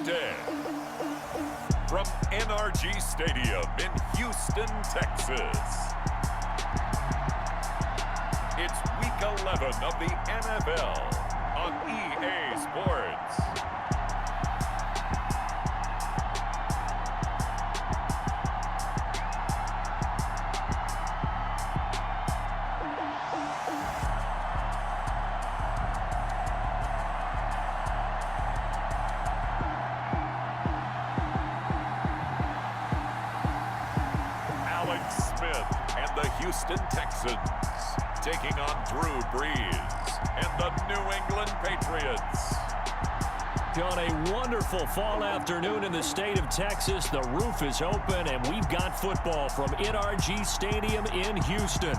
day. From NRG Stadium in Houston, Texas, it's Week 11 of the NFL on EA Sports. Houston Texans taking on Drew Brees and the New England Patriots. On a wonderful fall afternoon in the state of Texas, the roof is open and we've got football from NRG Stadium in Houston.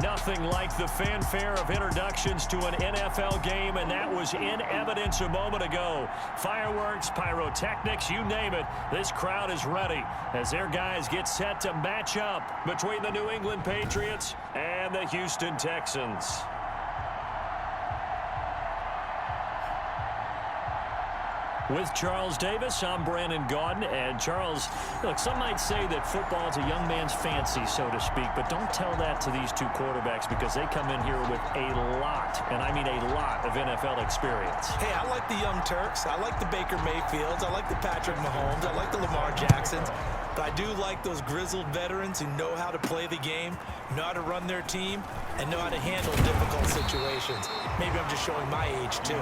Nothing like the fanfare of introductions to an NFL game, and that was in evidence a moment ago. Fireworks, pyrotechnics, you name it, this crowd is ready as their guys get set to match up between the New England Patriots and the Houston Texans. With Charles Davis, I'm Brandon Gaudin. And Charles, look, some might say that football is a young man's fancy, so to speak, but don't tell that to these two quarterbacks because they come in here with a lot, and I mean a lot, of NFL experience. Hey, I like the young Turks. I like the Baker Mayfields. I like the Patrick Mahomes. I like the Lamar Jacksons. But I do like those grizzled veterans who know how to play the game, know how to run their team, and know how to handle difficult situations. Maybe I'm just showing my age, too.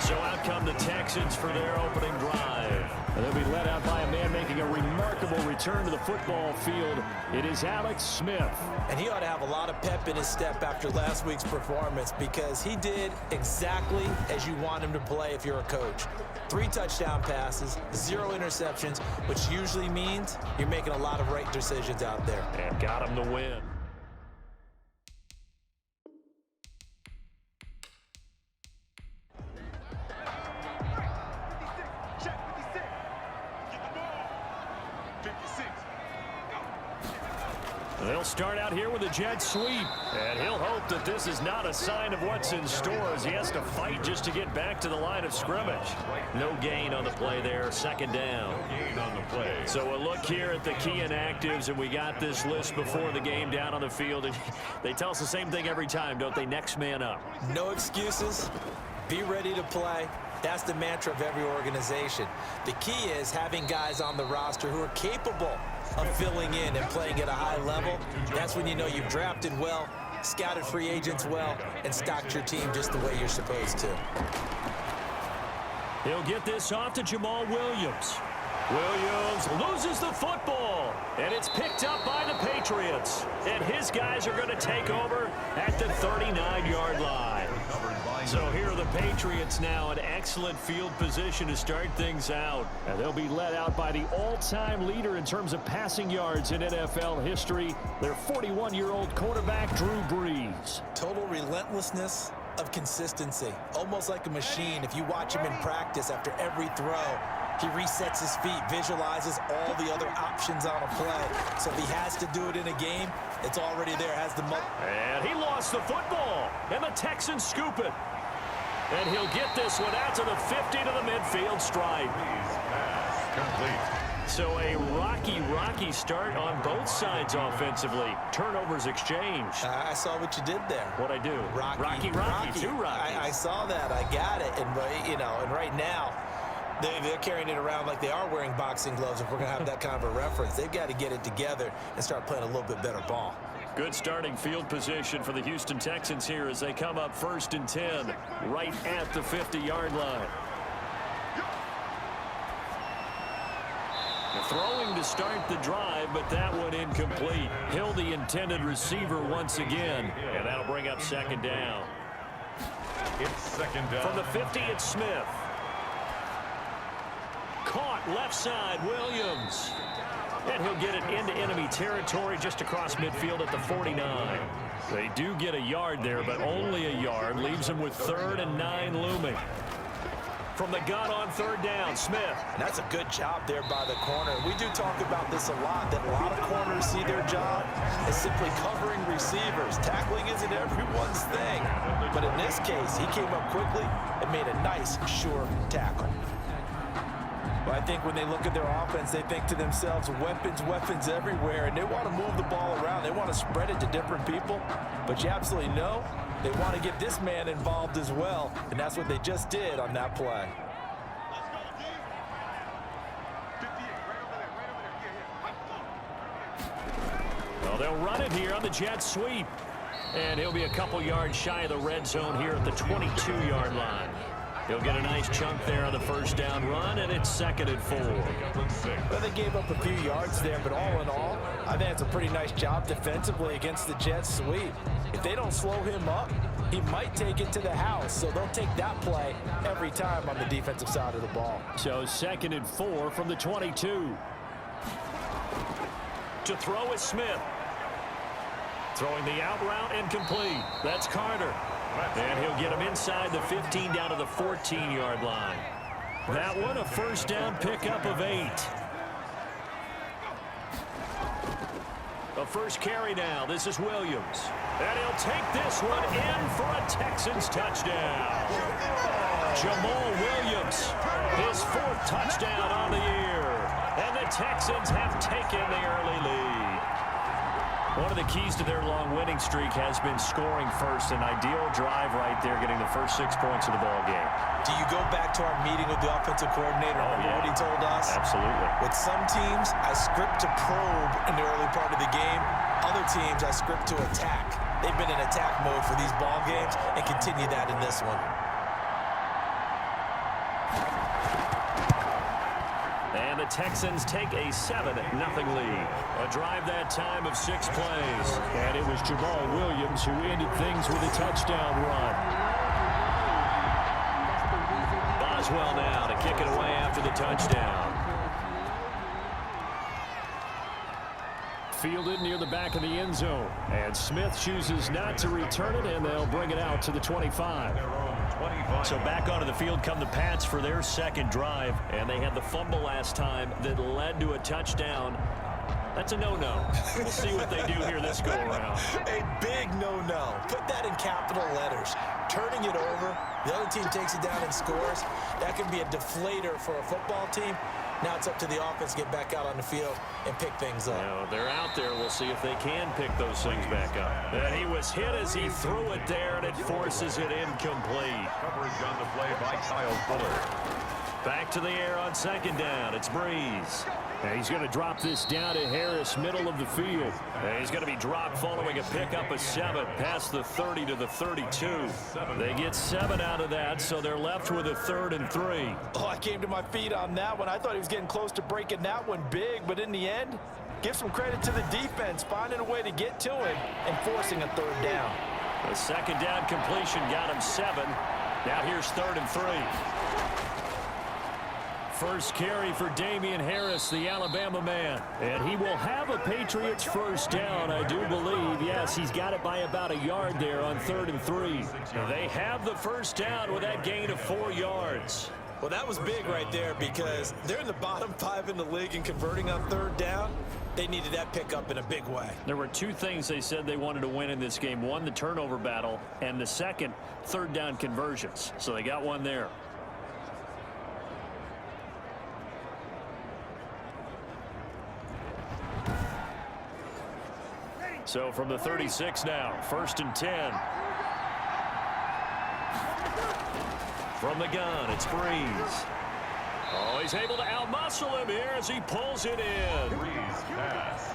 So out come the Texans for their opening drive. And they'll be led out by a man making a remarkable return to the football field. It is Alex Smith. And he ought to have a lot of pep in his step after last week's performance because he did exactly as you want him to play if you're a coach. 3 touchdown passes, 0 interceptions, which usually means you're making a lot of right decisions out there. And got him to win. They'll start out here with a jet sweep, and he'll hope that this is not a sign of what's in store as he has to fight just to get back to the line of scrimmage. No gain on the play there, second down. So a look here at the key inactives, and we got this list before the game down on the field, and they tell us the same thing every time, don't they? Next man up. No excuses. Be ready to play. That's the mantra of every organization. The key is having guys on the roster who are capable of filling in and playing at a high level. That's when you know you've drafted well, scouted free agents well, and stocked your team just the way you're supposed to. He'll get this off to Jamal Williams. Williams loses the football, and it's picked up by the Patriots. And his guys are going to take over at the 39-yard line. So here are the Patriots now in excellent field position to start things out. And they'll be led out by the all-time leader in terms of passing yards in NFL history, their 41-year-old quarterback, Drew Brees. Total relentlessness of consistency, almost like a machine. If you watch him in practice after every throw, he resets his feet, visualizes all the other options on a play. So if he has to do it in a game, it's already there, has the And he lost the football, and the Texans scoop it. And he'll get this one out to the 50 to the midfield stripe. Complete. So a rocky start on both sides offensively. Turnovers exchanged. I saw what you did there. What'd I do? Rocky. Two Rockies. I saw that. I got it. And, you know, and right now, they're carrying it around like they are wearing boxing gloves. If we're going to have that kind of a reference, they've got to get it together and start playing a little bit better ball. Good starting field position for the Houston Texans here as they come up 1st and 10 right at the 50-yard line. Throwing to start the drive, but that one incomplete. Hill, the intended receiver once again, and that'll bring up 2nd down. It's 2nd down. From the 50, it's Smith. Caught left side, Williams. And he'll get it into enemy territory just across midfield at the 49. They do get a yard there, but only a yard. Leaves them with 3rd and 9 looming. From the gun on 3rd down, Smith. And that's a good job there by the corner. We do talk about this a lot, that a lot of corners see their job as simply covering receivers. Tackling isn't everyone's thing. But in this case, he came up quickly and made a nice, sure tackle. Well, I think when they look at their offense, they think to themselves, weapons, weapons everywhere, and they want to move the ball around. They want to spread it to different people, but you absolutely know they want to get this man involved as well, and that's what they just did on that play. Well, they'll run it here on the jet sweep, and he'll be a couple yards shy of the red zone here at the 22-yard line. He'll get a nice chunk there on the first down run, and it's 2nd and 4. Well, they gave up a few yards there, but all in all, I think it's a pretty nice job defensively against the jet sweep. If they don't slow him up, he might take it to the house, so they'll take that play every time on the defensive side of the ball. So 2nd and 4 from the 22. To throw is Smith. Throwing the out route incomplete. That's Carter. And he'll get him inside the 15 down to the 14-yard line. That one a first down pickup of 8. The first carry now. This is Williams. And he'll take this one in for a Texans touchdown. Jamal Williams, his 4th touchdown on the year. And the Texans have taken the early lead. One of the keys to their long winning streak has been scoring first. An ideal drive right there, getting the first 6 points of the ball game. Do you go back to our meeting with the offensive coordinator? Remember what he told us? Absolutely. With some teams, I script to probe in the early part of the game. Other teams, I script to attack. They've been in attack mode for these ball games and continue that in this one. And the Texans take a 7-0 lead. A drive that time of 6 plays. And it was Jamal Williams who ended things with a touchdown run. Boswell now to kick it away after the touchdown. Fielded near the back of the end zone. And Smith chooses not to return it, and they'll bring it out to the 25. So back onto the field come the Pats for their 2nd drive, and they had the fumble last time that led to a touchdown. That's a no-no. We'll see what they do here this go-around. A big no-no. Put that in capital letters. Turning it over, the other team takes it down and scores. That can be a deflator for a football team. Now it's up to the offense to get back out on the field and pick things up. Now, they're out there. We'll see if they can pick those things back up. And he was hit as he threw it there, and it forces it incomplete. Coverage on the play by Kyle Fuller. Back to the air on 2nd down. It's Breeze. And he's going to drop this down to Harris, middle of the field. And he's going to be dropped following a pickup of 7 past the 30 to the 32. They get 7 out of that, so they're left with a 3rd and 3. Oh, I came to my feet on that one. I thought he was getting close to breaking that one big, but in the end, give some credit to the defense, finding a way to get to him and forcing a 3rd down. The 2nd down completion got him 7. Now here's 3rd and 3. First carry for Damien Harris, the Alabama man. And he will have a Patriots first down, I do believe. Yes, he's got it by about a yard there on 3rd and 3. They have the first down with that gain of 4 yards. Well, that was big right there because they're in the bottom 5 in the league and converting on 3rd down. They needed that pickup in a big way. There were 2 things they said they wanted to win in this game. One, the turnover battle, and the second, 3rd down conversions. So they got one there. So from the 36 now, 1st and 10. From the gun, it's Breeze. Oh, he's able to outmuscle him here as he pulls it in. Breeze pass.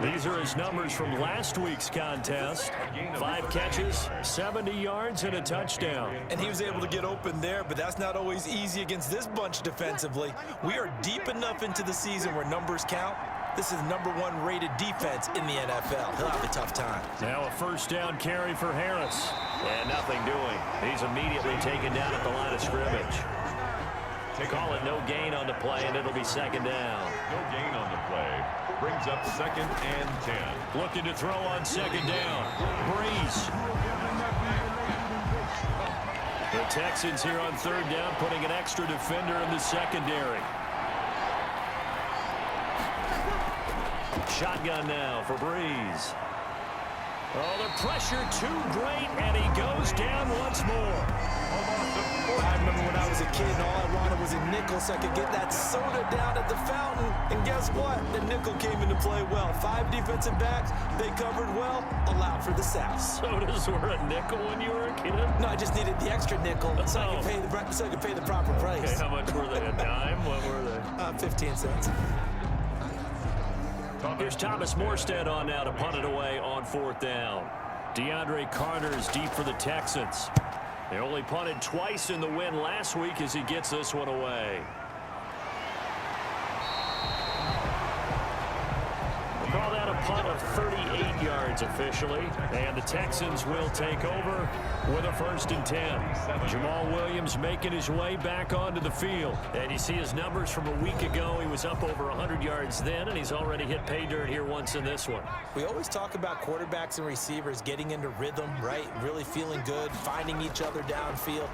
These are his numbers from last week's contest. 5 catches, 70 yards, and a touchdown. And he was able to get open there, but that's not always easy against this bunch defensively. We are deep enough into the season where numbers count. This is #1 rated defense in the NFL. He'll have a tough time. Now a first down carry for Harris. And nothing doing. He's immediately taken down at the line of scrimmage. Call it no gain on the play, and it'll be 2nd down. No gain on the play. Brings up 2nd and 10. Looking to throw on 2nd down. Breeze. The Texans here on 3rd down, putting an extra defender in the secondary. Shotgun now for Breeze. Oh, the pressure too great, and he goes down once more. I remember when I was a kid and all I wanted was a nickel so I could get that soda down at the fountain. And guess what? The nickel came into play well. 5 defensive backs, they covered well, allowed for the sack. Sodas were a nickel when you were a kid? No, I just needed the extra nickel so I could pay the proper price. Okay, how much were they? A dime? What were they? 15 cents. Here's Thomas Morstead on now to punt it away on 4th down. DeAndre Carter is deep for the Texans. They only punted twice in the win last week as he gets this one away. We'll call that a punt of 38 yards officially. And the Texans will take over with a 1st and 10. Jamal Williams making his way back onto the field. And you see his numbers from a week ago. He was up over 100 yards then, and he's already hit pay dirt here once in this one. We always talk about quarterbacks and receivers getting into rhythm, right? Really feeling good, finding each other downfield.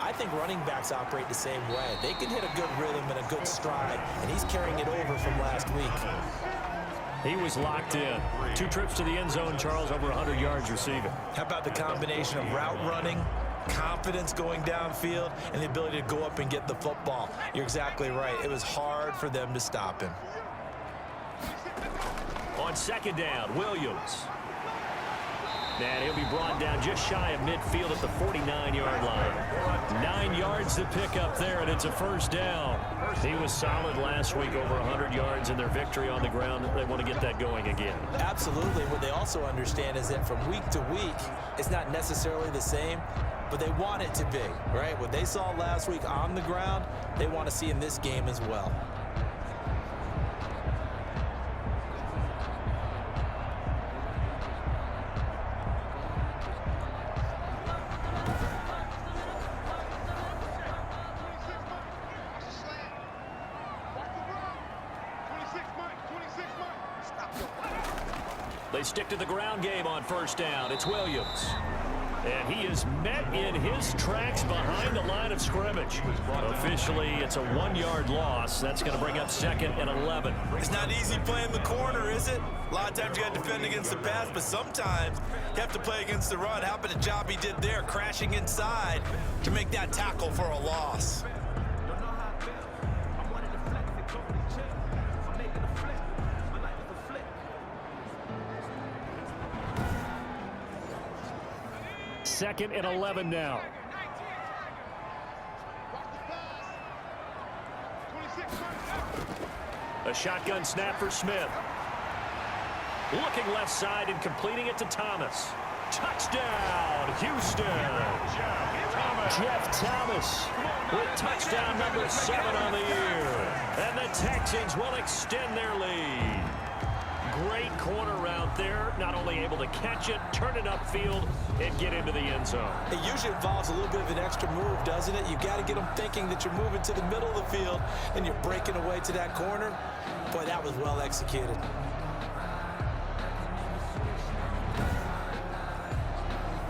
I think running backs operate the same way. They can hit a good rhythm and a good stride, and he's carrying it over from last week. He was locked in. 2 trips to the end zone, Charles, over 100 yards receiving. How about the combination of route running, confidence going downfield, and the ability to go up and get the football? You're exactly right. It was hard for them to stop him. On 2nd down, Williams. And he'll be brought down just shy of midfield at the 49-yard line. 9 yards to pick up there, and it's a 1st down. He was solid last week, over 100 yards in their victory on the ground. They want to get that going again. Absolutely. What they also understand is that from week to week, it's not necessarily the same, but they want it to be, right? What they saw last week on the ground, they want to see in this game as well. They stick to the ground game on 1st down. It's Williams. And he is met in his tracks behind the line of scrimmage. Officially, it's a 1-yard loss. That's going to bring up 2nd and 11. It's not easy playing the corner, is it? A lot of times you got to defend against the pass, but sometimes you have to play against the run. How about the job he did there, crashing inside to make that tackle for a loss? Second and 11 now. A shotgun snap for Smith. Looking left side and completing it to Thomas. Touchdown, Houston. Jeff Thomas with touchdown number 7 on the year. And the Texans will extend their lead. Great corner route there. Not only able to catch it, turn it upfield, and get into the end zone. It usually involves a little bit of an extra move, doesn't it? You got to get them thinking that you're moving to the middle of the field and you're breaking away to that corner. Boy, that was well executed.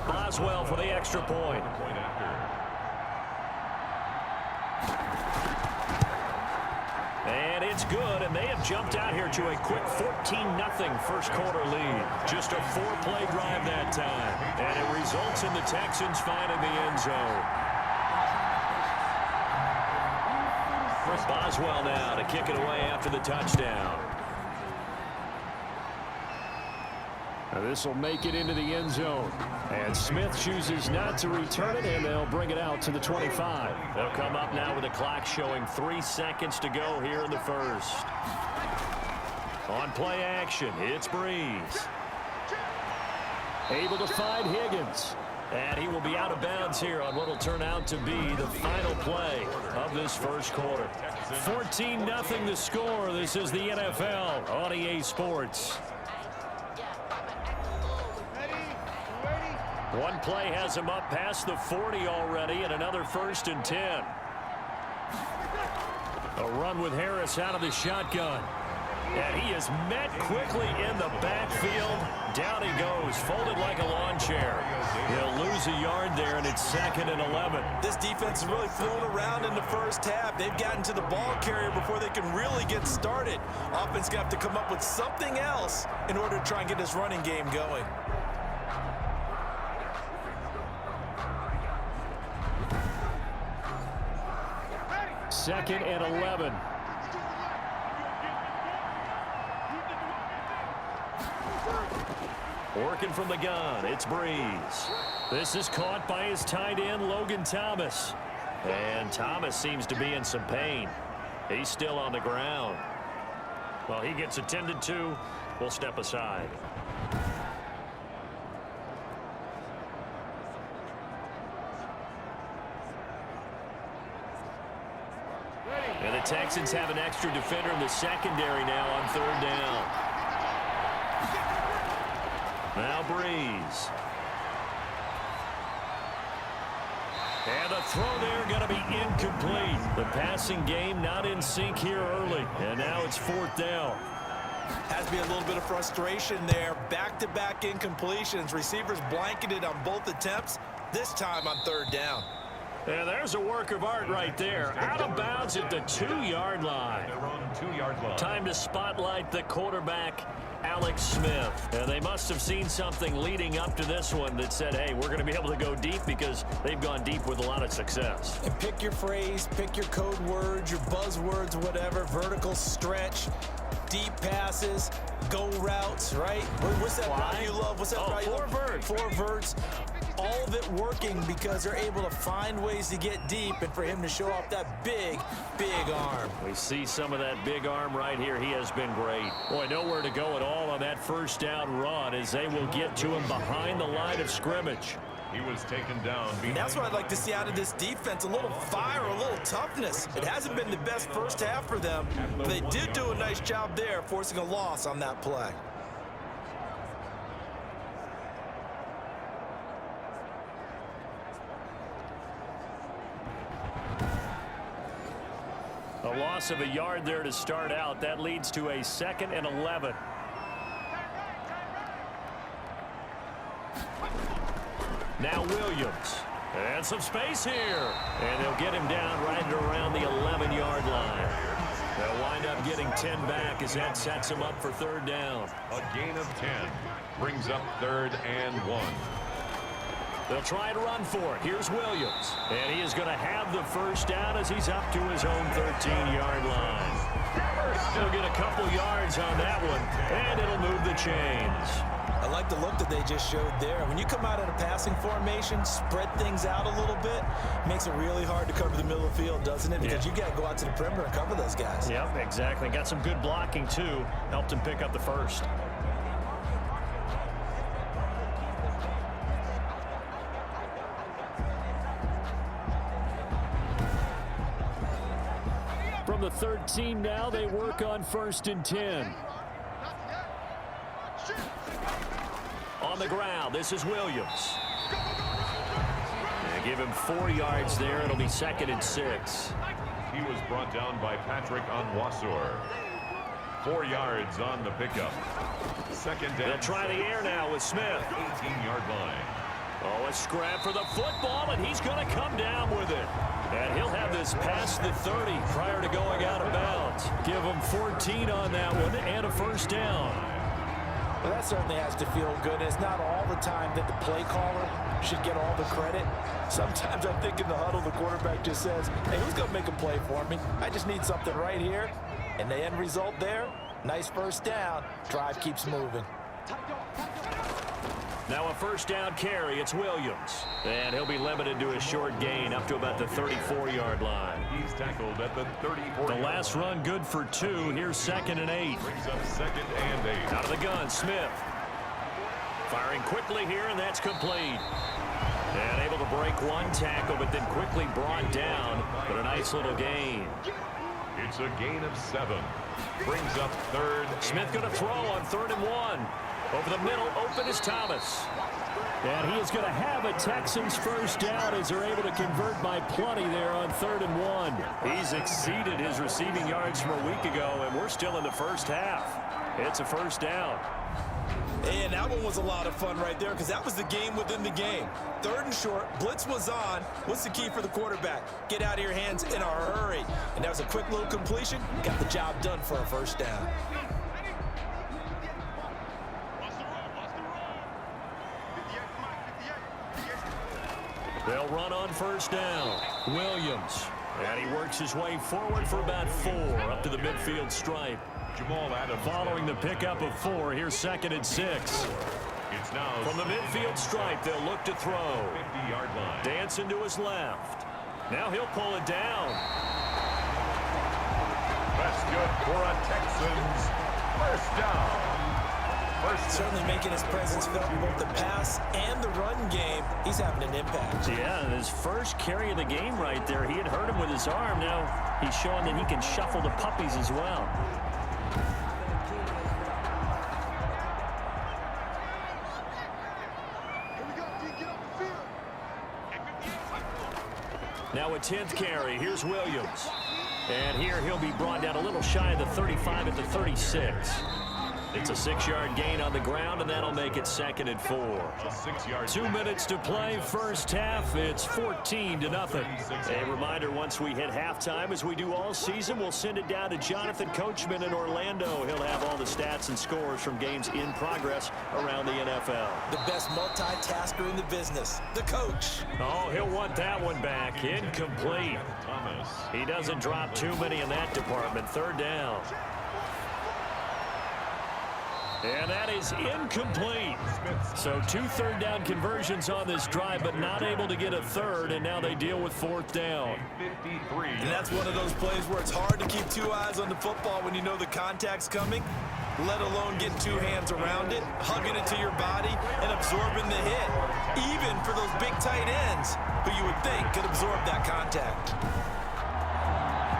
Boswell for the extra point. And it's good, and they have jumped out here to a quick 14-0 first quarter lead. Just a 4-play drive that time, and it results in the Texans finding the end zone. Boswell now to kick it away after the touchdown. This will make it into the end zone. And Smith chooses not to return it, and they'll bring it out to the 25. They'll come up now with the clock showing 3 seconds to go here in the first. On play action, it's Breeze. Able to find Higgins. And he will be out of bounds here on what will turn out to be the final play of this first quarter. 14-0 the score. This is the NFL on EA Sports. One play has him up past the 40 already, and another 1st and 10. A run with Harris out of the shotgun. And he is met quickly in the backfield. Down he goes, folded like a lawn chair. He'll lose a yard there, and it's 2nd and 11. This defense is really thrown around in the first half. They've gotten to the ball carrier before they can really get started. Offense going to have to come up with something else in order to try and get this running game going. 2nd and 11. Working from the gun, it's Breeze. This is caught by his tight end, Logan Thomas. And Thomas seems to be in some pain. He's still on the ground. Well, he gets attended to. We'll step aside. And the Texans have an extra defender in the secondary now on 3rd down. Now Breeze. And the throw there going to be incomplete. The passing game not in sync here early. And now it's 4th down. Has to be a little bit of frustration there. Back-to-back incompletions. Receivers blanketed on both attempts, this time on 3rd down. And there's a work of art right there. Out of bounds at the 2-yard line. They're on 2-yard line. Time to spotlight the quarterback, Alex Smith. And they must have seen something leading up to this one that said, hey, we're going to be able to go deep because they've gone deep with a lot of success. And pick your phrase, pick your code words, your buzzwords, whatever. Vertical stretch, deep passes, go routes, right? What's that route you love? What's that route you love? 4 verts. 4 verts. All of it working because they're able to find ways to get deep and for him to show off that big, big arm. We see some of that big arm right here. He has been great. Boy, nowhere to go at all on that 1st down run as they will get to him behind the line of scrimmage. He was taken down. And that's what I'd like to see out of this defense, a little fire, a little toughness. It hasn't been the best first half for them, but they did do a nice job there, forcing a loss on that play. A loss of a yard there to start out. That leads to a 2nd and 11. Now Williams. And some space here. And they'll get him down right around the 11-yard line. They'll wind up getting 10 back as that sets him up for 3rd down. A gain of 10 brings up 3rd and 1. They'll try to run for it. Here's Williams. And he is going to have the 1st down as he's up to his own 13-yard line. He'll get a couple yards on that one, and it'll move the chains. I like the look that they just showed there. When you come out in a passing formation, spread things out a little bit, makes it really hard to cover the middle of the field, doesn't it? Because you got to go out to the perimeter and cover those guys. Yep, exactly. Got some good blocking, too. Helped him pick up the 1st. From the 13 now, they work on 1st and 10. On the ground, this is Williams. They give him 4 yards there. It'll be 2nd and 6. He was brought down by Patrick Onwasor. 4 yards on the pickup. 2nd and They'll try the air now with Smith. 18-yard line. Oh, a scrap for the football, and he's going to come down with it. And he'll have this past the 30 prior to going out of bounds. Give him 14 on that one and a 1st down. Well, that certainly has to feel good. It's not all the time that the play caller should get all the credit. Sometimes I'm thinking the huddle, the quarterback just says, hey, who's going to make a play for me? I just need something right here. And the end result there, nice 1st down. Drive keeps moving. Now a 1st down carry. It's Williams. And he'll be limited to a short gain up to about the 34-yard line. He's tackled at the 34. The last run good for 2. Here's 2nd and 8. Brings up 2nd and 8. Out of the gun, Smith. Firing quickly here, and that's complete. And able to break one tackle, but then quickly brought down. But a nice little gain. It's a gain of 7. Brings up 3rd. Smith going to throw on 3rd and 1. Over the middle, open is Thomas. And he is going to have a Texans 1st down as they're able to convert by plenty there on 3rd and 1. He's exceeded his receiving yards from a week ago, and we're still in the 1st half. It's a 1st down. And that one was a lot of fun right there because that was the game within the game. 3rd and short, blitz was on. What's the key for the quarterback? Get out of your hands in a hurry. And that was a quick little completion. Got the job done for a 1st down. They'll run on 1st down. Williams And he works his way forward for about 4 up to the midfield stripe. Following the pickup of 4, here's 2nd and 6. It's now From the midfield stripe, they'll look to throw. 50-yard line. Dancing to his left. Now he'll pull it down. That's good for a Texans first down. Certainly making his presence felt in both the pass and the run game. He's having an impact. Yeah, and his first carry of the game right there, he had hurt him with his arm. Now he's showing that he can shuffle the puppies as well. Now a 10th carry. Here's Williams. And here he'll be brought down a little shy of the 35 at the 36. It's a 6-yard gain on the ground, and that'll make it 2nd and 4. 2 minutes to play, first half. It's 14-0. A reminder, once we hit halftime, as we do all season, we'll send it down to Jonathan Coachman in Orlando. He'll have all the stats and scores from games in progress around the NFL. The best multitasker in the business, the coach. Oh, he'll want that one back. Incomplete. He doesn't drop too many in that department. 3rd down. And that is incomplete. So 2 third-down conversions on this drive, but not able to get a 3rd, and now they deal with 4th down. And that's one of those plays where it's hard to keep 2 eyes on the football when you know the contact's coming, let alone getting 2 hands around it, hugging it to your body, and absorbing the hit, even for those big tight ends who you would think could absorb that contact.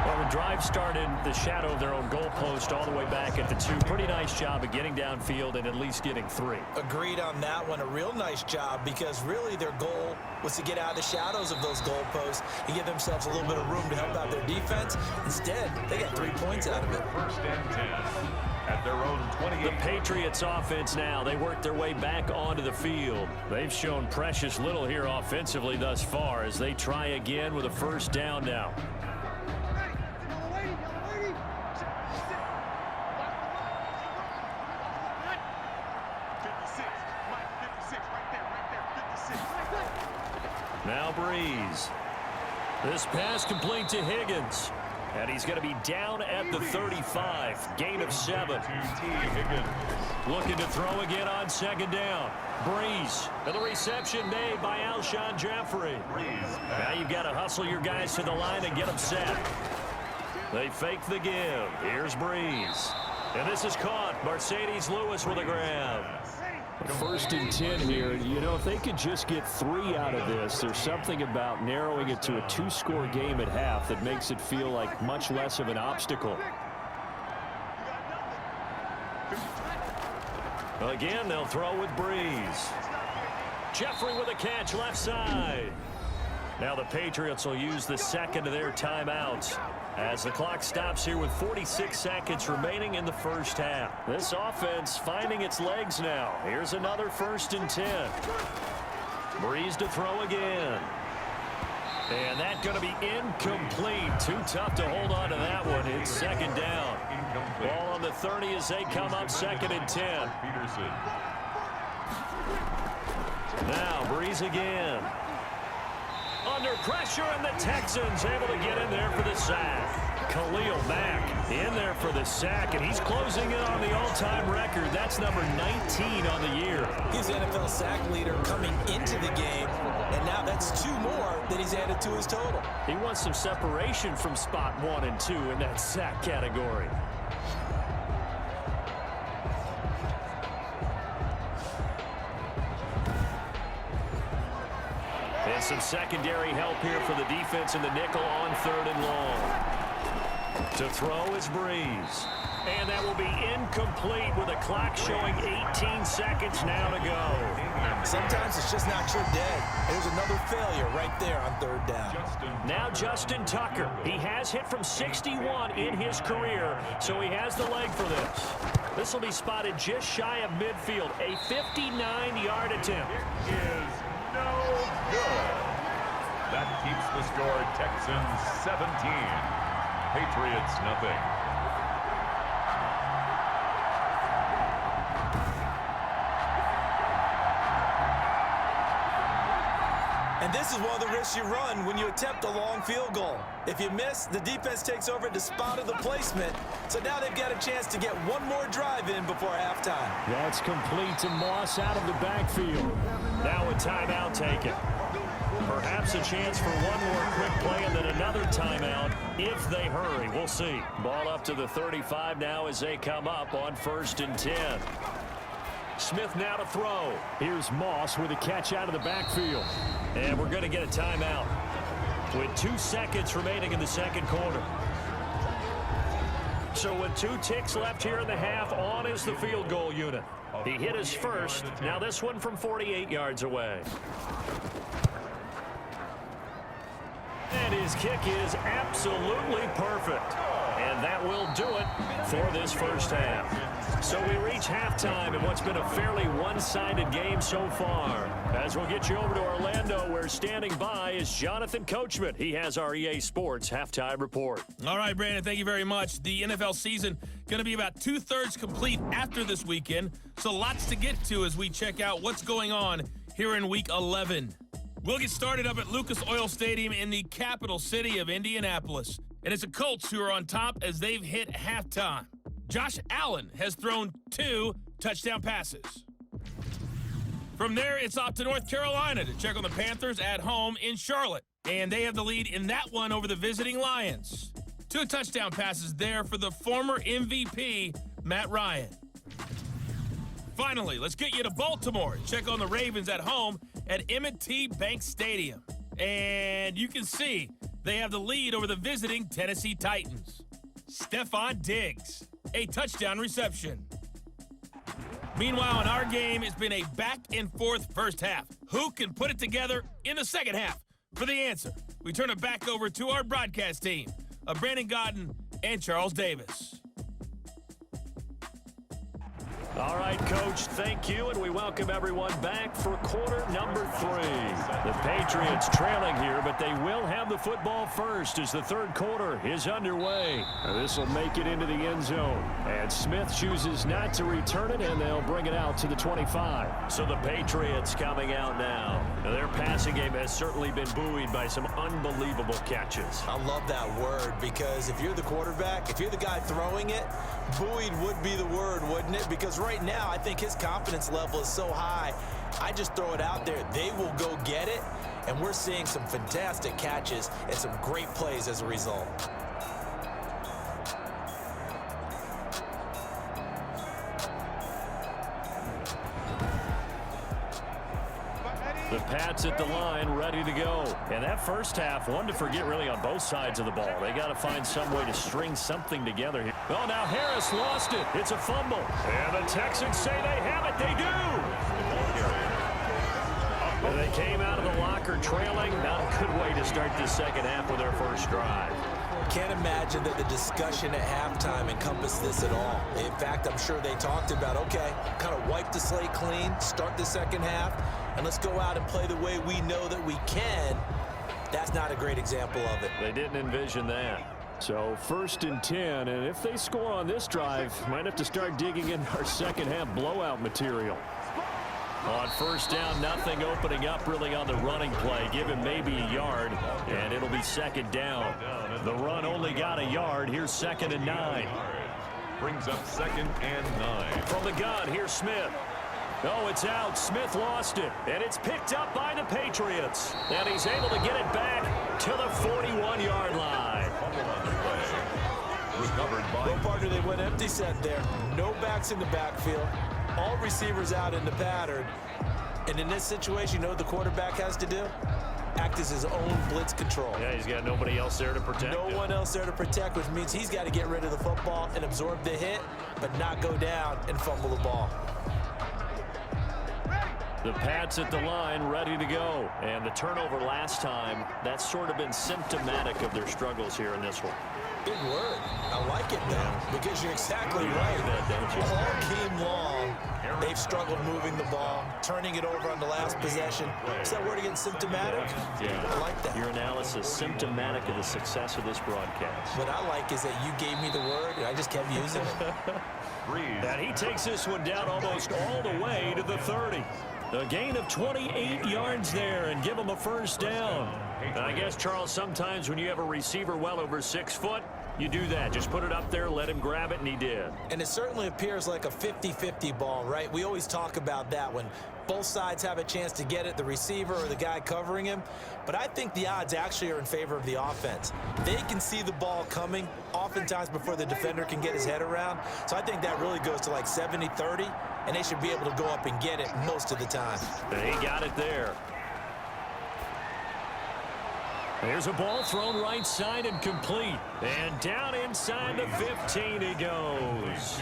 Well, the drive started the shadow of their own goalpost all the way back at the 2. Pretty nice job of getting downfield and at least getting 3. Agreed on that one. A real nice job because really their goal was to get out of the shadows of those goalposts and give themselves a little bit of room to help out their defense. Instead, they got 3 points out of it. 1st and 10 at their own 28. The Patriots offense now, they work their way back onto the field. They've shown precious little here offensively thus far as they try again with a 1st down now. Now Breeze. This pass complete to Higgins. And he's going to be down at the 35. Gain of 7. Looking to throw again on 2nd down. Breeze. And the reception made by Alshon Jeffrey. Now you've got to hustle your guys to the line and get them set. They fake the give. Here's Breeze. And this is caught. Mercedes Lewis with a grab. 1st and 10 here. You know, if they could just get 3 out of this, there's something about narrowing it to a 2-score game at half that makes it feel like much less of an obstacle. Again, they'll throw with Breeze. Jeffrey with a catch left side. Now the Patriots will use the 2nd of their timeouts as the clock stops here with 46 seconds remaining in the 1st half. This offense finding its legs now. Here's another 1st and 10. Breeze to throw again. And that's going to be incomplete. Too tough to hold on to that one. It's 2nd down. Ball on the 30 as they come up 2nd and 10. Now Breeze again. Under pressure, and the Texans able to get in there for the sack. Khalil Mack in there for the sack, and he's closing in on the all-time record. That's number 19 on the year. He's the NFL sack leader coming into the game, and now that's 2 more that he's added to his total. He wants some separation from spot 1 and 2 in that sack category. And some secondary help here for the defense in the nickel on 3rd and long. To throw is Breeze. And that will be incomplete with the clock showing 18 seconds now to go. Sometimes it's just not your day. There's another failure right there on 3rd down. Now Justin Tucker. He has hit from 61 in his career, so he has the leg for this. This will be spotted just shy of midfield. A 59-yard attempt. It is no good. That keeps the score Texans 17. Patriots nothing. And this this is one of the risks you run when you attempt a long field goal. If you miss, the defense takes over the spot of the placement. So now they've got a chance to get one more drive in before halftime. That's complete to Moss out of the backfield. Now a timeout taken. Perhaps a chance for one more quick play and then another timeout if they hurry. We'll see. Ball up to the 35 now as they come up on 1st and 10. Smith now to throw. Here's Moss with a catch out of the backfield. And we're going to get a timeout with 2 seconds remaining in the second quarter. So with 2 ticks left here in the half, on is the field goal unit. He hit his first. Now this one from 48 yards away. And his kick is absolutely perfect. And that will do it for this first half. So we reach halftime in what's been a fairly one-sided game so far. As we'll get you over to Orlando, where standing by is Jonathan Coachman. He has our EA Sports halftime report. All right, Brandon, thank you very much. The NFL season going to be about 2/3 complete after this weekend. So lots to get to as we check out what's going on here in Week 11. We'll get started up at Lucas Oil Stadium in the capital city of Indianapolis. And it's the Colts who are on top as they've hit halftime. Josh Allen has thrown 2 touchdown passes. From there, it's off to North Carolina to check on the Panthers at home in Charlotte. And they have the lead in that one over the visiting Lions. 2 touchdown passes there for the former MVP, Matt Ryan. Finally, let's get you to Baltimore. Check on the Ravens at home at M&T Bank Stadium. And you can see they have the lead over the visiting Tennessee Titans. Stephon Diggs, a touchdown reception. Meanwhile, in our game, it's been a back-and-forth first half. Who can put it together in the second half? For the answer, we turn it back over to our broadcast team of Brandon Godden and Charles Davis. All right, Coach, thank you, and we welcome everyone back for quarter number 3. The Patriots trailing here, but they will have the football first as the third quarter is underway. This will make it into the end zone, and Smith chooses not to return it, and they'll bring it out to the 25. So the Patriots coming out now. Their passing game has certainly been buoyed by some unbelievable catches. I love that word because if you're the quarterback, if you're the guy throwing it, buoyed would be the word, wouldn't it? Because right now, I think his confidence level is so high. I just throw it out there. They will go get it. And we're seeing some fantastic catches and some great plays as a result. The Pats at the line, ready to go. And that first half, one to forget really on both sides of the ball. They got to find some way to string something together here. Oh, now Harris lost it. It's a fumble. And the Texans say they have it. They do. And they came out of the locker trailing. Not a good way to start this second half with their first drive. Can't imagine that the discussion at halftime encompassed this at all. In fact, I'm sure they talked about, okay, kind of wipe the slate clean, start the second half, and let's go out and play the way we know that we can. That's not a great example of it. They didn't envision that. So 1st and 10, and if they score on this drive, might have to start digging in our second half blowout material. On first down, nothing opening up really on the running play. Give him maybe a yard, and it'll be second down. The run only got a yard. Here's 2nd and 9. Brings up 2nd and 9. From the gun, here's Smith. Oh, it's out. Smith lost it, and it's picked up by the Patriots. And he's able to get it back to the 41-yard line. Recovered by... No partner, they went empty set there. No backs in the backfield. All receivers out in the pattern. And in this situation, you know what the quarterback has to do? Act as his own blitz control. Yeah, he's got nobody else there to protect him. No one else there to protect, which means he's got to get rid of the football and absorb the hit, but not go down and fumble the ball. The Pats at the line, ready to go. And the turnover last time, that's sort of been symptomatic of their struggles here in this one. Big word. I like it, though, because you're exactly right. All game long, they've struggled moving the ball, turning it over on the last possession. Is that word again, symptomatic? Yeah. I like that. Your analysis, symptomatic of the success of this broadcast. What I like is that you gave me the word, and I just kept using it. And he takes this one down almost all the way to the 30. A gain of 28 yards there and give them a first down. And I guess, Charles, sometimes when you have a receiver well over 6 foot, you do that. Just put it up there, let him grab it, and he did. And it certainly appears like a 50-50 ball, right? We always talk about that when both sides have a chance to get it, the receiver or the guy covering him. But I think the odds actually are in favor of the offense. They can see the ball coming oftentimes before the defender can get his head around. So I think that really goes to like 70-30, and they should be able to go up and get it most of the time. He got it there. There's a ball thrown right side and complete. And down inside the 15 he goes.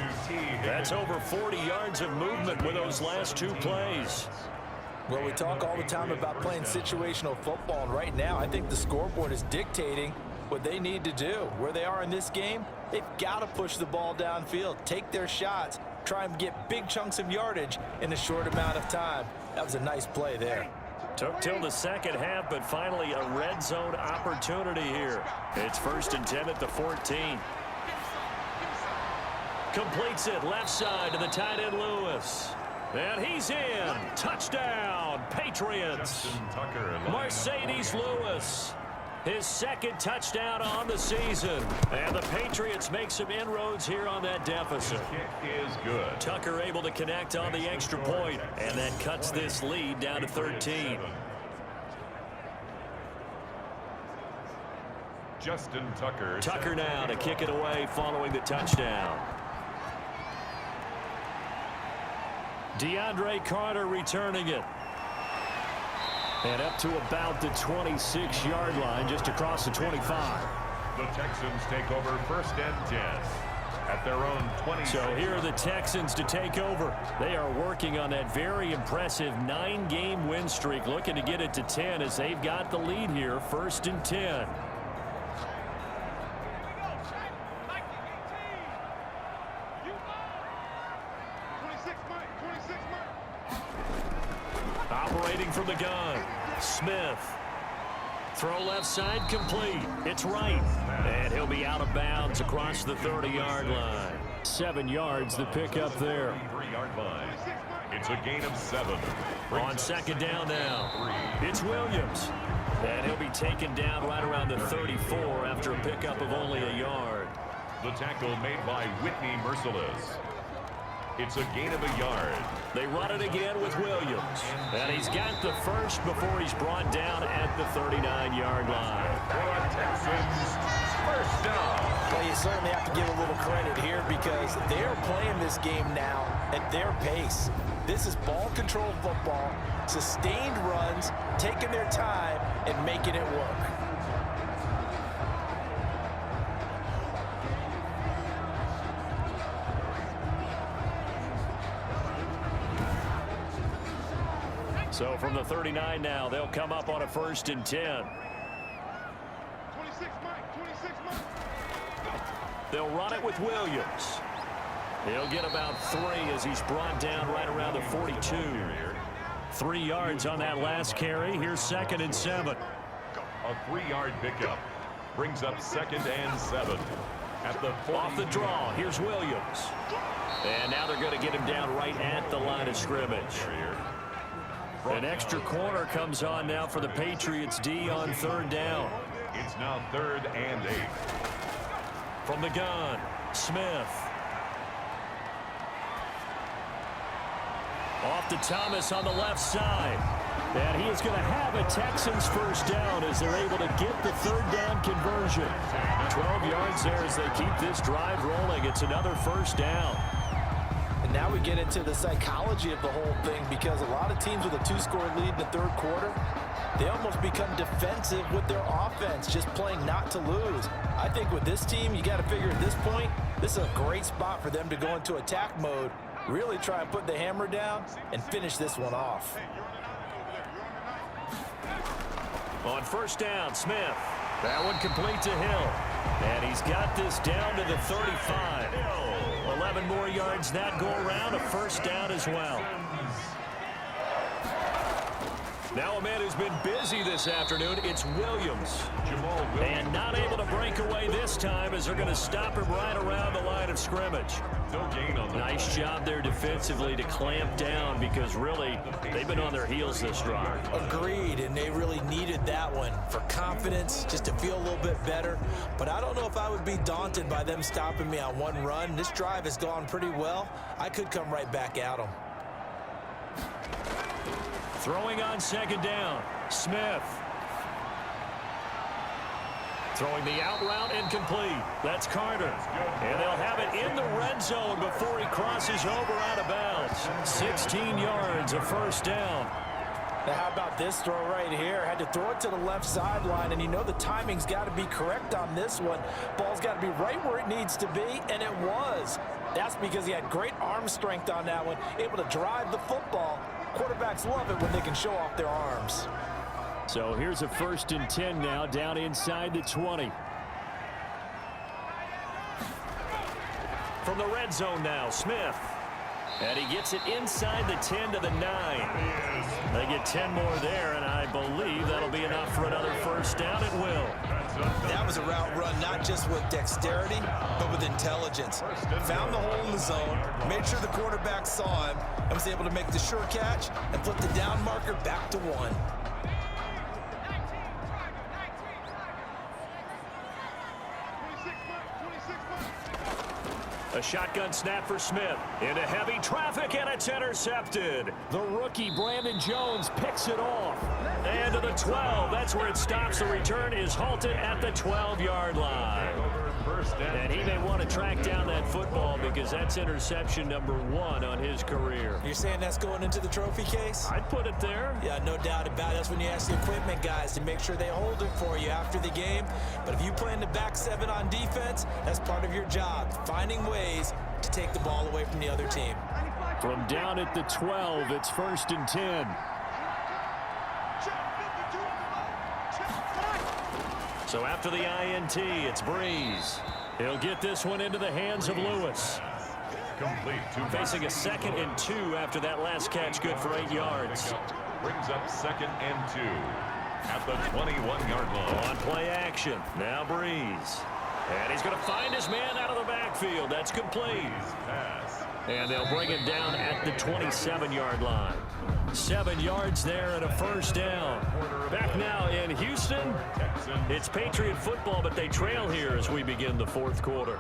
That's over 40 yards of movement with those last 2 plays. Well, we talk all the time about playing situational football, and right now I think the scoreboard is dictating what they need to do. Where they are in this game, they've got to push the ball downfield, take their shots, try and get big chunks of yardage in a short amount of time. That was a nice play there. Took till the second half, but finally a red zone opportunity here. It's 1st and 10 at the 14. Completes it left side to the tight end Lewis. And he's in. Touchdown, Patriots. Mercedes Lewis. His 2nd touchdown on the season. And the Patriots make some inroads here on that deficit. Kick is good. Tucker able to connect on the extra point, and that cuts this lead down to 13. Justin Tucker. Tucker now to kick it away following the touchdown. DeAndre Carter returning it. And up to about the 26-yard line, just across the 25. The Texans take over 1st and 10 at their own 20. So here are the Texans to take over. They are working on that very impressive 9-game win streak, looking to get it to 10 as they've got the lead here, 1st and 10. Operating from the gun, Smith. Throw left side complete. It's right. And he'll be out of bounds across the 30-yard line. 7 yards the pickup there. 3-yard line. It's a gain of 7. On 2nd down now. It's Williams. And he'll be taken down right around the 34 after a pickup of only a yard. The tackle made by Whitney Merciless. It's a gain of a yard. They run it again with Williams. And he's got the first before he's brought down at the 39-yard line. For Texans, first down. Well, you certainly have to give a little credit here because they're playing this game now at their pace. This is ball control football, sustained runs, taking their time, and making it work. So from the 39 now, they'll come up on a 1st and 10. 26 Mike. They'll run it with Williams. He'll get about 3 as he's brought down right around the 42. 3 yards on that last carry. Here's 2nd and 7. A 3-yard pickup brings up 2nd and 7. At the 40. Off the draw, here's Williams. And now they're going to get him down right at the line of scrimmage. An extra corner comes on now for the Patriots D on 3rd down. It's now 3rd and 8. From the gun, Smith. Off to Thomas on the left side. And he is going to have a Texans first down as they're able to get the 3rd down conversion. 12 yards there as they keep this drive rolling. It's another first down. And now we get into the psychology of the whole thing because a lot of teams with a 2-score lead in the 3rd quarter, they almost become defensive with their offense, just playing not to lose. I think with this team, you got to figure at this point, this is a great spot for them to go into attack mode, really try and put the hammer down and finish this one off. On 1st down, Smith. That one complete to Hill. And he's got this down to the 35. 11 more yards that go around, a first down as well. Now a man who's been busy this afternoon, it's Williams. And not able to break away this time as they're going to stop him right around the line of scrimmage. No gain on the Nice job there defensively to clamp down because really they've been on their heels this drive. Agreed, and they really needed that one for confidence, just to feel a little bit better. But I don't know if I would be daunted by them stopping me on one run. This drive has gone pretty well. I could come right back at them. Throwing on second down, Smith. Throwing the out route incomplete. That's Carter. And they'll have it in the red zone before he crosses over out of bounds. 16 yards, a first down. Now how about this throw right here? Had to throw it to the left sideline, and you know the timing's got to be correct on this one. Ball's got to be right where it needs to be, and it was. That's because he had great arm strength on that one, able to drive the football. Quarterbacks love it when they can show off their arms. So here's a 1st and 10 now, down inside the 20. From the red zone now, Smith. And he gets it inside the 10 to the 9. They get 10 more there, and I believe that'll be enough for another first down. It will. That was a route run not just with dexterity, but with intelligence. Found the hole in the zone, made sure the quarterback saw him, and was able to make the sure catch and flip the down marker back to 1. A shotgun snap for Smith. Into heavy traffic, and it's intercepted. The rookie, Brandon Jones, picks it off. And to the 12. That's where it stops. The return is halted at the 12-yard line. And he may want to track down that football because that's interception number 1 on his career. You're saying that's going into the trophy case? I'd put it there. Yeah, no doubt about it. That's when you ask the equipment guys to make sure they hold it for you after the game. But if you play in the back 7 on defense, that's part of your job, finding ways to take the ball away from the other team. From down at the 12, it's 1st and 10. So after the INT, it's Breeze. He'll get this one into the hands of Lewis. complete to Facing a 2nd and 2 after that last catch, good for 8 yards. Brings up 2nd and 2 at the 21-yard line. On play action, now Breeze. And he's going to find his man out of the backfield. That's complete. Pass. And they'll bring it down at the 27-yard line. 7 yards there and a first down. Back now in Houston. It's Patriot football, but they trail here as we begin the 4th quarter.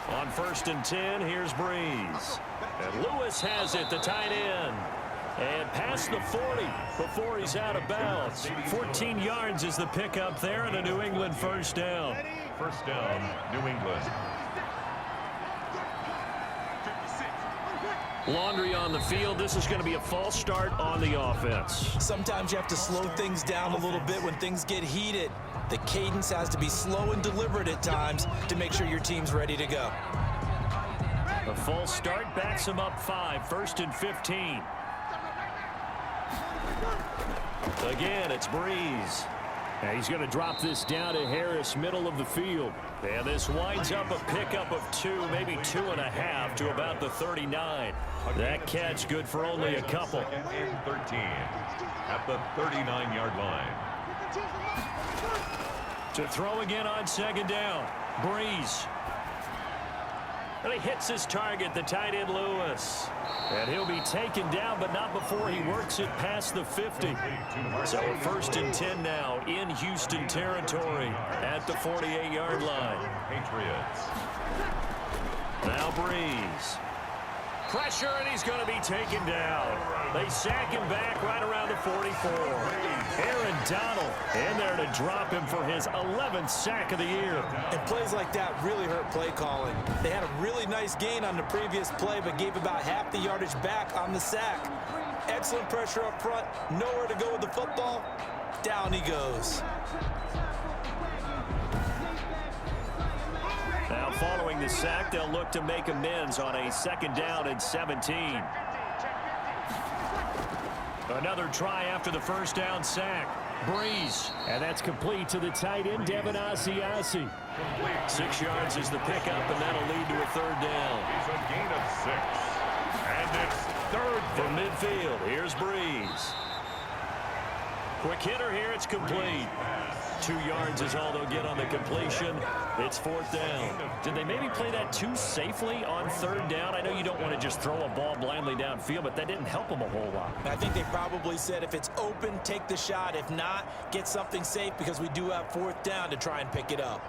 On 1st and 10, here's Breeze. And Lewis has it, the tight end. And past the 40 before he's out of bounds. 14 yards is the pickup there, and a New England first down. First down, New England. Laundry on the field. This is going to be a false start on the offense. Sometimes you have to slow things down a little bit when things get heated. The cadence has to be slow and deliberate at times to make sure your team's ready to go. A false start backs him up 5, 1st and 15. Again, it's Breeze. And he's going to drop this down to Harris, middle of the field. And this winds up a pickup of 2, maybe 2.5 to about the 39. That catch good for only a couple. 2nd and 13 at the 39-yard line. To throw again on 2nd down. Breeze. And he hits his target, the tight end Lewis. And he'll be taken down, but not before he works it past the 50. So 1st and 10 now in Houston territory at the 48-yard line. Patriots. Now Breeze. Pressure, and he's going to be taken down. They sack him back right around the 44. Aaron Donald in there to drop him for his 11th sack of the year. And plays like that really hurt play calling. They had a really nice gain on the previous play, but gave about half the yardage back on the sack. Excellent pressure up front, nowhere to go with the football. Down he goes. Now following the sack, they'll look to make amends on a 2nd down and 17. Another try after the 1st down sack. Breeze, and that's complete to the tight end, Devin Asiasi. 6 yards is the pickup, and that'll lead to a third down. It's a gain of 6. And it's third From midfield, here's Breeze. Quick hitter here, it's complete. 2 yards is all they'll get on the completion. It's fourth down. Did they maybe play that too safely on third down? I know you don't want to just throw a ball blindly downfield, but that didn't help them a whole lot. I think they probably said if it's open, take the shot. If not, get something safe because we do have fourth down to try and pick it up.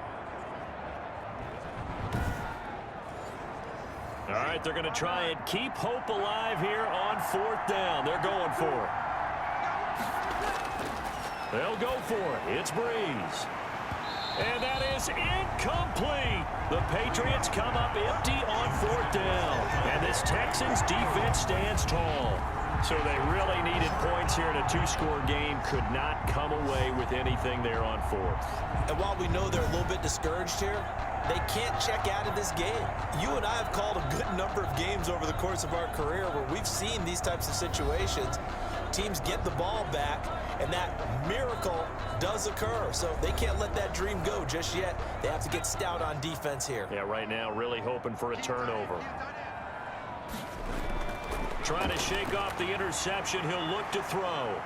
All right, they're going to try and keep hope alive here on fourth down. They're going for it. They'll go for it. It's Breeze. And that is incomplete. The Patriots come up empty on fourth down. And this Texans defense stands tall. So they really needed points here in a 2-score game. Could not come away with anything there on fourth. And while we know they're a little bit discouraged here, they can't check out of this game. You and I have called a good number of games over the course of our career where we've seen these types of situations. Teams get the ball back, and that miracle does occur. So they can't let that dream go just yet. They have to get stout on defense here. Yeah, right now really hoping for a turnover. Trying to shake off the interception. He'll look to throw.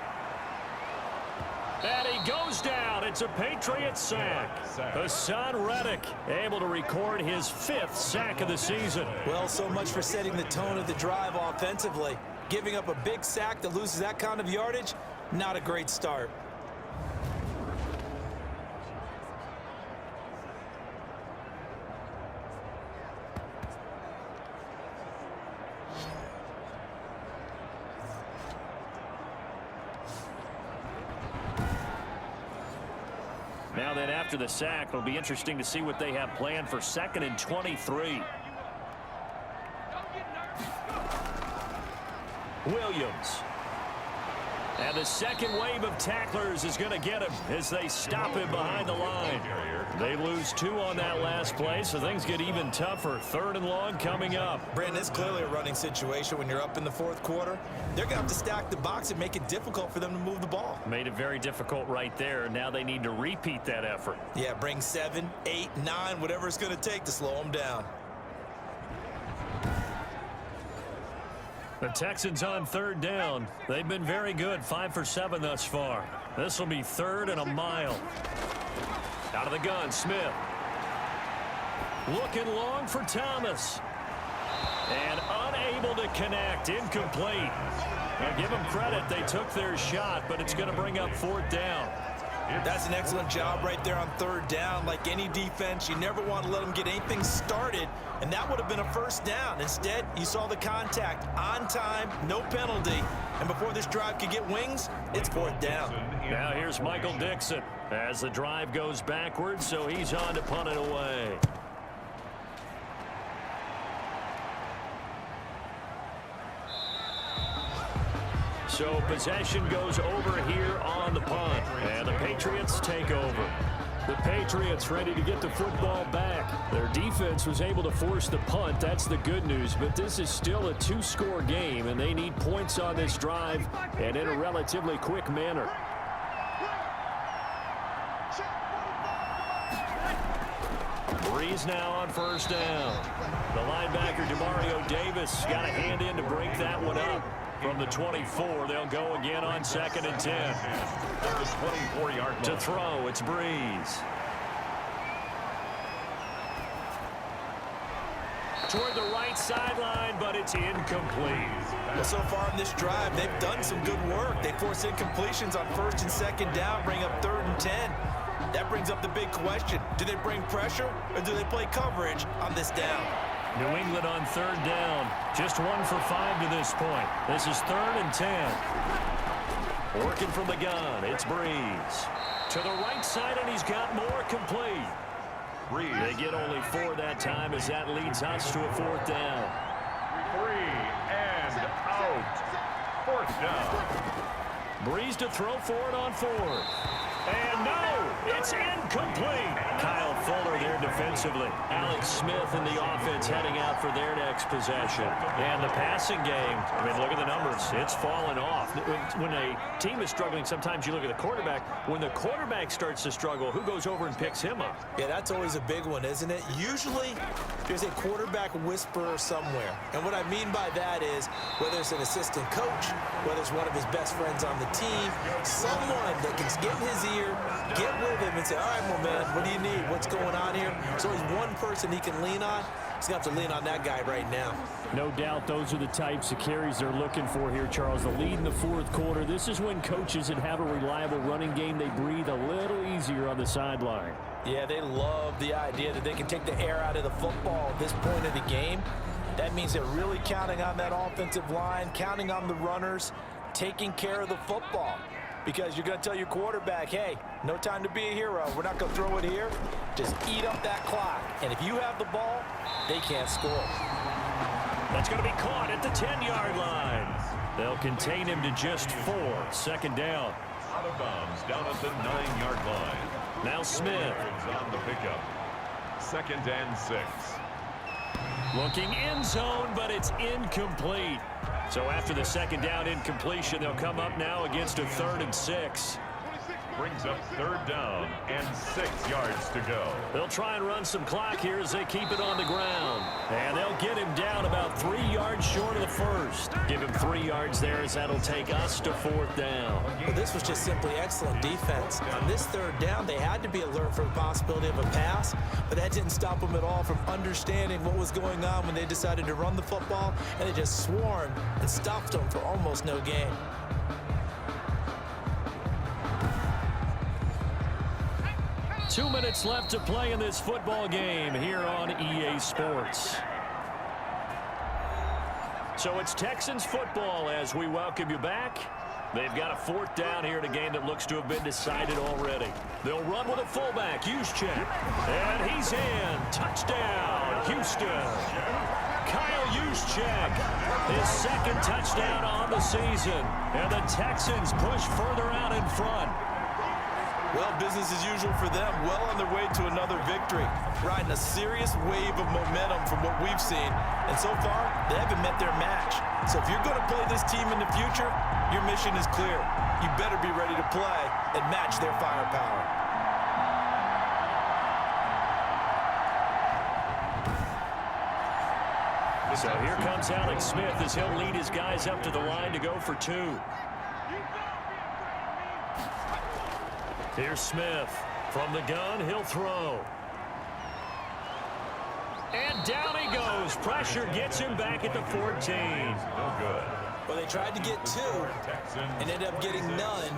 And he goes down. It's a Patriots sack. Hassan Reddick able to record his 5th sack of the season. Well, so much for setting the tone of the drive offensively. Giving up a big sack that loses that kind of yardage, not a great start. Now then, after the sack, it'll be interesting to see what they have planned for 2nd and 23. Williams. And the second wave of tacklers is going to get him as they stop him behind the line. They lose 2 on that last play, so things get even tougher. 3rd and long coming up. Brandon, it's clearly a running situation when you're up in the 4th quarter. They're going to have to stack the box and make it difficult for them to move the ball. Made it very difficult right there. Now they need to repeat that effort. Yeah, bring 7, 8, 9, whatever it's going to take to slow them down. The Texans on 3rd down. They've been very good, 5 for 7 thus far. This will be 3rd and a mile. Out of the gun, Smith. Looking long for Thomas. And unable to connect, incomplete. Now give them credit, they took their shot, but it's going to bring up 4th down. That's an excellent job right there on 3rd down. Like any defense, you never want to let them get anything started, and that would have been a 1st down. Instead, you saw the contact on time, no penalty, and before this drive could get wings, it's 4th down. Now here's Michael Dixon as the drive goes backwards, so he's on to punt it away. So possession goes over here on the punt, and the Patriots take over. The Patriots ready to get the football back. Their defense was able to force the punt. That's the good news, but this is still a 2-score game, and they need points on this drive and in a relatively quick manner. Breeze now on 1st down. The linebacker, Demario Davis, got a hand in to break that one up. From the 24, they'll go again on 2nd and 10. the 24-yard line. To throw, it's Breeze. Toward the right sideline, but it's incomplete. Well, so far in this drive, they've done some good work. They force incompletions on 1st and 2nd down, bring up 3rd and 10. That brings up the big question. Do they bring pressure, or do they play coverage on this down? New England on 3rd down. Just 1 for 5 to this point. This is 3rd and 10. Working from the gun, it's Breeze. To the right side, and he's got more complete. Breeze. They get only 4 that time as that leads us to a 4th down. 3 and out. 4th down. Breeze to throw for it on 4th. And no! It's incomplete. Kyle Fuller there defensively. Alex Smith and the offense heading out for their next possession. And the passing game, I mean, look at the numbers. It's fallen off. When a team is struggling, sometimes you look at the quarterback. When the quarterback starts to struggle, who goes over and picks him up? Yeah, that's always a big one, isn't it? Usually, there's a quarterback whisperer somewhere. And what I mean by that is, whether it's an assistant coach, whether it's one of his best friends on the team, someone that can get in his ear, get with him and say, all right, my man, what do you need? What's going on here? So there's one person he can lean on. He's going to have to lean on that guy right now. No doubt those are the types of carries they're looking for here, Charles. The lead in the fourth quarter. This is when coaches that have a reliable running game, they breathe a little easier on the sideline. Yeah, they love the idea that they can take the air out of the football at this point of the game. That means they're really counting on that offensive line, counting on the runners, taking care of the football. Because you're going to tell your quarterback, hey, no time to be a hero. We're not going to throw it here. Just eat up that clock. And if you have the ball, they can't score. That's going to be caught at the 10-yard line. They'll contain him to just 4. Second down. Out of bounds down at the 9-yard line. Now Smith. On the pickup. 2nd and 6. Looking end zone, but it's incomplete. So after the second down incompletion, they'll come up now against a 3rd and 6. Brings up 3rd down and 6 yards to go. They'll try and run some clock here as they keep it on the ground. And they'll get him down about 3 yards short of the first. Give him 3 yards there as that'll take us to 4th down. Well, this was just simply excellent defense. On this 3rd down, they had to be alert for the possibility of a pass, but that didn't stop them at all from understanding what was going on when they decided to run the football, and they just swarmed and stopped them for almost no gain. 2 minutes left to play in this football game here on EA Sports. So it's Texans football as we welcome you back. They've got a 4th down here in a game that looks to have been decided already. They'll run with a fullback, Juszczyk. And he's in. Touchdown, Houston. Kyle Juszczyk, his 2nd touchdown on the season. And the Texans push further out in front. Well, business as usual for them, well on their way to another victory. Riding a serious wave of momentum from what we've seen. And so far, they haven't met their match. So if you're going to play this team in the future, your mission is clear. You better be ready to play and match their firepower. So here comes Alex Smith as he'll lead his guys up to the line to go for 2. Here's Smith. From the gun, he'll throw. And down he goes. Pressure gets him back at the 14. No good. Well, they tried to get 2 and ended up getting none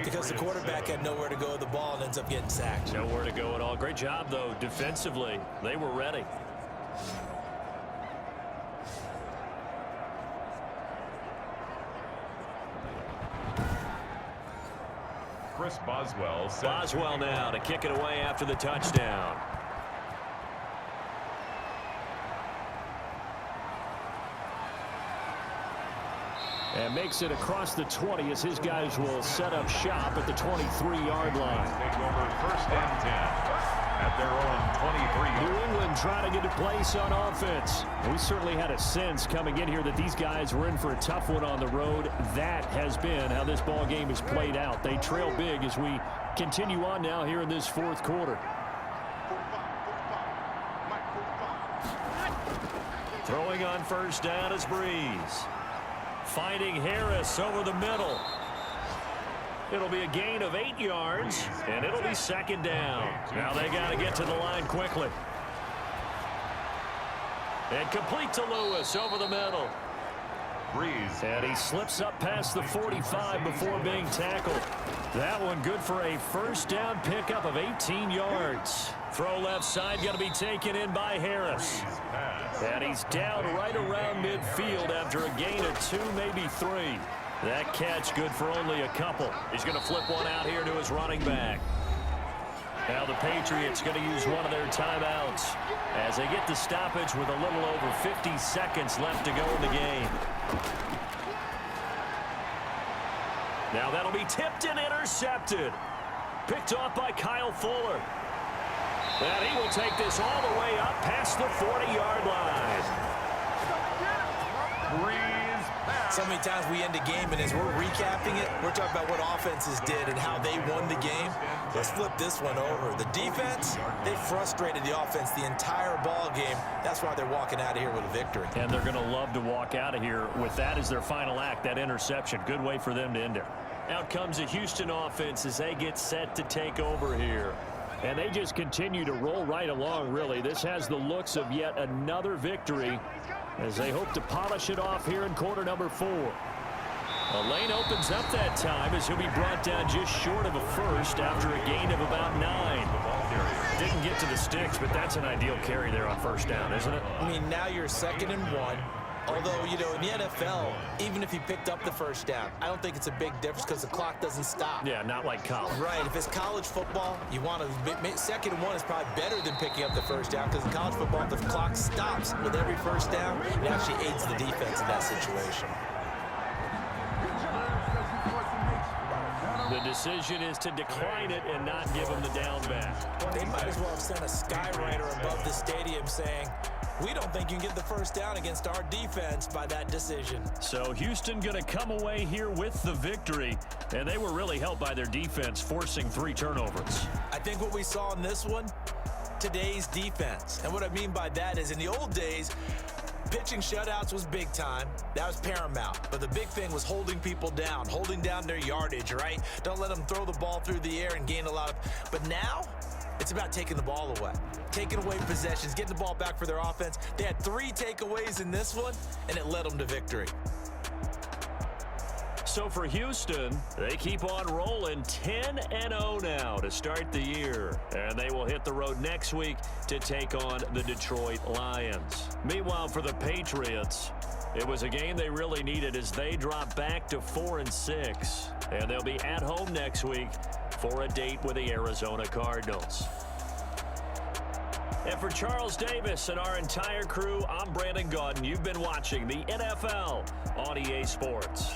because the quarterback had nowhere to go with the ball and ends up getting sacked. Nowhere to go at all. Great job, though, defensively. They were ready. Chris Boswell. Boswell now to kick it away after the touchdown. And makes it across the 20 as his guys will set up shop at the 23-yard line. Take over 1st and 10 at their own 23. New England trying to get a place on offense. We certainly had a sense coming in here that these guys were in for a tough one on the road. That has been how this ball game has played out. They trail big as we continue on now here in this 4th quarter. Throwing on 1st down is Breeze. Finding Harris over the middle. It'll be a gain of 8 yards, and it'll be 2nd down. Now they got to get to the line quickly. And complete to Lewis over the middle. Breeze. And he slips up past the 45 before being tackled. That one good for a 1st down pickup of 18 yards. Throw left side going to be taken in by Harris. And he's down right around midfield after a gain of 2, maybe 3. That catch good for only a couple. He's going to flip one out here to his running back. Now the Patriots going to use one of their timeouts as they get the stoppage with a little over 50 seconds left to go in the game. Now that'll be tipped and intercepted. Picked off by Kyle Fuller. And he will take this all the way up past the 40-yard line. So many times we end a game, and as we're recapping it, we're talking about what offenses did and how they won the game. Let's flip this one over. The defense, they frustrated the offense the entire ball game. That's why they're walking out of here with a victory. And they're going to love to walk out of here with that as their final act, that interception. Good way for them to end it. Out comes the Houston offense as they get set to take over here. And they just continue to roll right along, really. This has the looks of yet another victory as they hope to polish it off here in quarter number 4. A lane opens up that time as he'll be brought down just short of a first after a gain of about 9. Didn't get to the sticks, but that's an ideal carry there on first down, isn't it? I mean, now you're 2nd and 1. Although, you know, in the NFL, even if he picked up the first down, I don't think it's a big difference because the clock doesn't stop. Yeah, not like college. Right. If it's college football, you want to 2nd and 1 is probably better than picking up the first down because in college football, the clock stops with every first down. It actually aids the defense in that situation. The decision is to decline it and not give him the down back. They might as well have sent a skywriter above the stadium saying, we don't think you can get the first down against our defense by that decision. So Houston going to come away here with the victory, and they were really helped by their defense, forcing 3 turnovers. I think what we saw in this one, today's defense. And what I mean by that is in the old days, pitching shutouts was big time. That was paramount. But the big thing was holding people down, holding down their yardage, right? Don't let them throw the ball through the air and gain a lot of... But now, it's about taking the ball away. Taking away possessions, getting the ball back for their offense. They had 3 takeaways in this one, and it led them to victory. So for Houston, they keep on rolling 10-0 now to start the year. And they will hit the road next week to take on the Detroit Lions. Meanwhile, for the Patriots, it was a game they really needed as they drop back to 4-6. And they'll be at home next week for a date with the Arizona Cardinals. And for Charles Davis and our entire crew, I'm Brandon Gaudin. You've been watching the NFL on EA Sports.